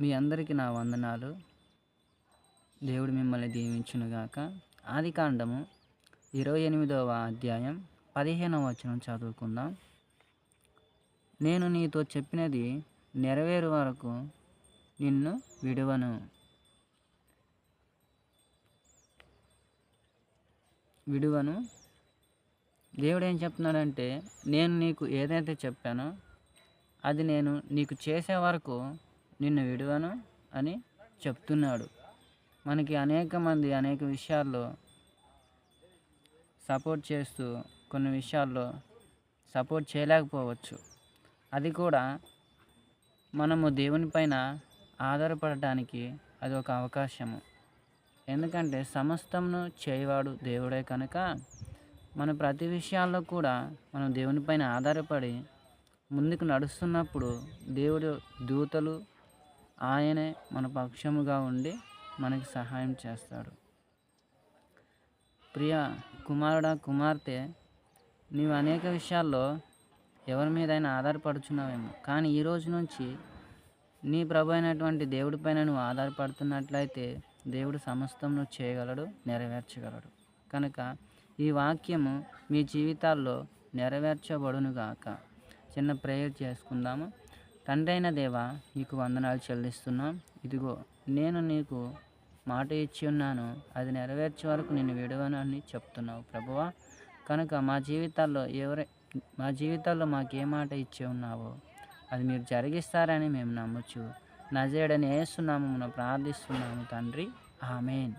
మీ అందరికీ నా వందనాలు. దేవుడు మిమ్మల్ని దీవించునుగాక. ఆదికాండము 28వ అధ్యాయం 15వ వచనం చదువుకుందాం. నేను నీతో చెప్పినది నెరవేరు వరకు నిన్ను విడువను. దేవుడు ఏం చెప్తున్నాడంటే, నేను నీకు ఏదైతే చెప్పానో అది నేను నీకు చేసే వరకు నిన్ను విడువను అని చెప్తున్నాడు. మనకి అనేక మంది అనేక విషయాల్లో సపోర్ట్ చేస్తూ కొన్ని విషయాల్లో సపోర్ట్ చేయలేకపోవచ్చు. అది కూడా మనము దేవుని పైన ఆధారపడటానికి అది ఒక అవకాశము. ఎందుకంటే సమస్తమును చేయవాడు దేవుడే కనుక మన ప్రతి విషయాల్లో కూడా మనం దేవునిపైన ఆధారపడి ముందుకు నడుస్తున్నప్పుడు దేవుడు దూతలు ఆయనే మన పక్షముగా ఉండి మనకి సహాయం చేస్తాడు. ప్రియ కుమారుడా, కుమార్తె, నీవు అనేక విషయాల్లో ఎవరి మీదైనా ఆధారపడుచున్నావేమో, కానీ ఈ రోజు నుంచి నీ ప్రభు అయినటువంటి దేవుడి పైన నువ్వు ఆధారపడుతున్నట్లయితే దేవుడు సమస్తమును చేయగలడు, నెరవేర్చగలడు. కనుక ఈ వాక్యము మీ జీవితాల్లో నెరవేర్చబడునుగాక. చిన్న ప్రేయర్ చేసుకుందాము. తండ్రి అయిన దేవా, నీకు వందనాలు చెల్లిస్తున్నాం. ఇదిగో నేను నీకు మాట ఇచ్చి ఉన్నాను, అది నెరవేర్చే వరకు నేను విడవను అని చెప్తున్నావు ప్రభువా. కనుక మా జీవితాల్లో మాకు ఏ మాట ఇచ్చి ఉన్నావో అది మీరు జరిగిస్తారని మేము నమ్మచ్చు. నజరేయుడైన యేసు నామమున ప్రార్థిస్తున్నాము తండ్రి, ఆమేన్.